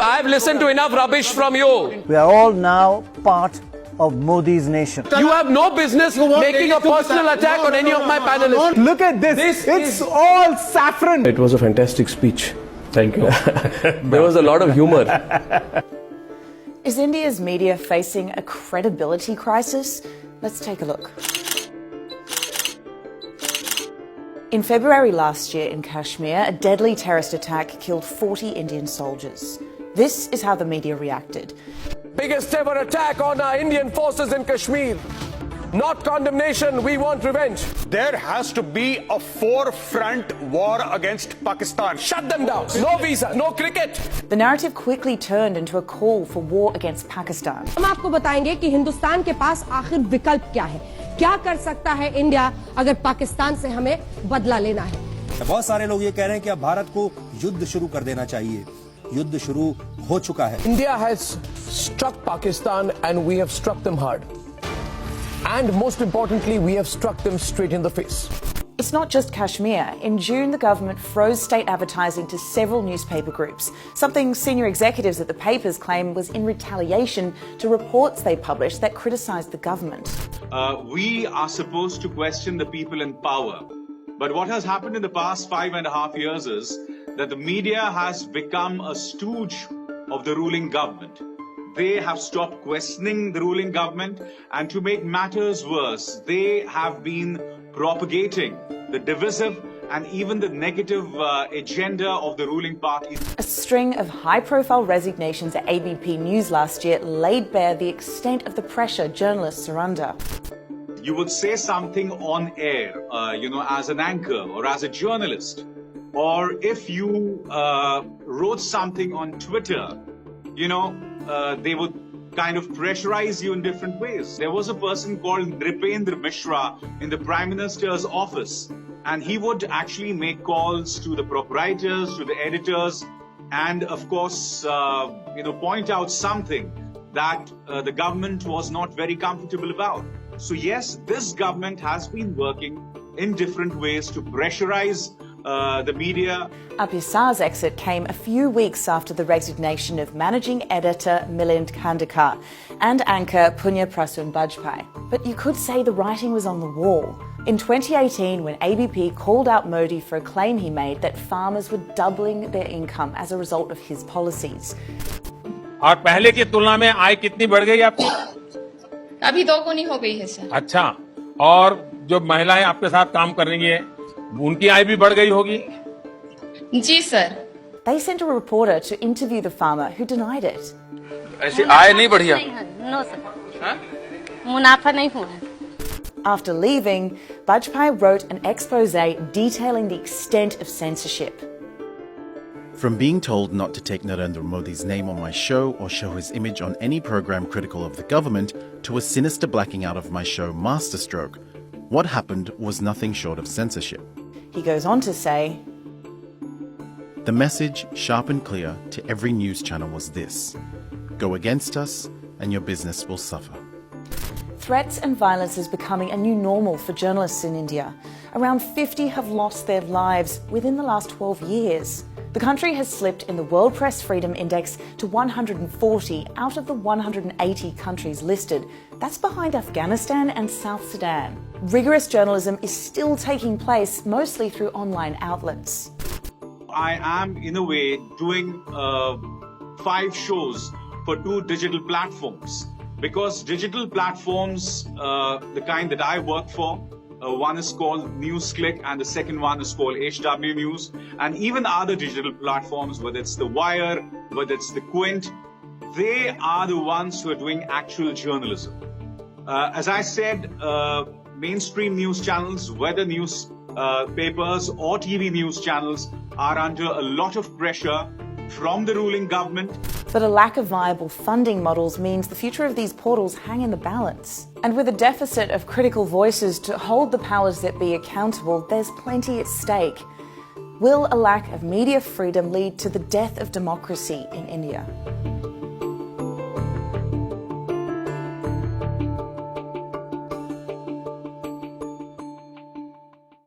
I've listened to enough rubbish from you. We are all now part of Modi's nation. You have no business making a personal attack on any of my panelists. Look at this. It's all saffron. It was a fantastic speech. Thank you. There was a lot of humor. Is India's media facing a credibility crisis? Let's take a look. In February last year in Kashmir, a deadly terrorist attack killed 40 Indian soldiers. This is how the media reacted. Biggest ever attack on our Indian forces in Kashmir. Not condemnation, we want revenge. There has to be a four-front war against Pakistan. Shut them down. No visa, no cricket. The narrative quickly turned into a call for war against Pakistan. हम आपको बताएंगे कि हिंदुस्तान के पास आखिर विकल्प क्या है, क्या कर सकता है इंडिया अगर पाकिस्तान से हमें बदला लेना है। बहुत सारे लोग ये कह रहे हैं कि अब भारत को युद्ध शुरू कर देना चाहिए। युद्ध शुरू हो चुका है। India has struck Pakistan and we have struck them hard. And most importantly, we have struck them straight in the face. It's not just Kashmir. In June, the government froze state advertising to several newspaper groups, something senior executives at the papers claim was in retaliation to reports they published that criticised the government. We are supposed to question the people in power. But what has happened in the past 5.5 years is that the media has become a stooge of the ruling government. They have stopped questioning the ruling government, and to make matters worse, they have been propagating the divisive and even the negative agenda of the ruling party. A string of high-profile resignations at ABP News last year laid bare the extent of the pressure journalists are under. You would say something on air, as an anchor or as a journalist, or if you wrote something on Twitter, they would kind of pressurize you in different ways. There was a person called Nripendra Mishra in the Prime Minister's office, and he would actually make calls to the proprietors, to the editors, and of course, point out something that the government was not very comfortable about. So yes, this government has been working in different ways to pressurize the media. Apisar's exit came a few weeks after the resignation of managing editor Milind Khandekar and anchor Punya Prasoon Bajpai. But you could say the writing was on the wall. In 2018, when ABP called out Modi for a claim he made that farmers were doubling their income as a result of his policies. और पहले की तुलना में आय कितनी बढ़ गई आपकी? अभी 2 गुनी हो गई है सर। अच्छा, और जो महिलाएं आपके साथ काम कर रही हैं, उनकी आय भी बढ़ गई होगी? जी sir. They sent a reporter to interview the farmer who denied it. ऐसी आय नहीं बढ़ी है? नो सर, मुनाफा नहीं हुआ है। After leaving, Bajpai wrote an expose detailing the extent of censorship. From being told not to take Narendra Modi's name on my show or show his image on any program critical of the government, to a sinister blacking out of my show Masterstroke, what happened was nothing short of censorship. He goes on to say, the message, sharp and clear, to every news channel was this: go against us and your business will suffer. Threats and violence is becoming a new normal for journalists in India. Around 50 have lost their lives within the last 12 years. The country has slipped in the World Press Freedom Index to 140 out of the 180 countries listed. That's behind Afghanistan and South Sudan. Rigorous journalism is still taking place, mostly through online outlets. I am, in a way, doing 5 shows for 2 digital platforms. Because digital platforms, the kind that I work for, one is called NewsClick and the second one is called HW News, and even other digital platforms, whether it's The Wire, whether it's The Quint, they are the ones who are doing actual journalism. As I said, mainstream news channels, whether news papers or TV news channels, are under a lot of pressure from the ruling government. But a lack of viable funding models means the future of these portals hang in the balance. And with a deficit of critical voices to hold the powers that be accountable, there's plenty at stake. Will a lack of media freedom lead to the death of democracy in India?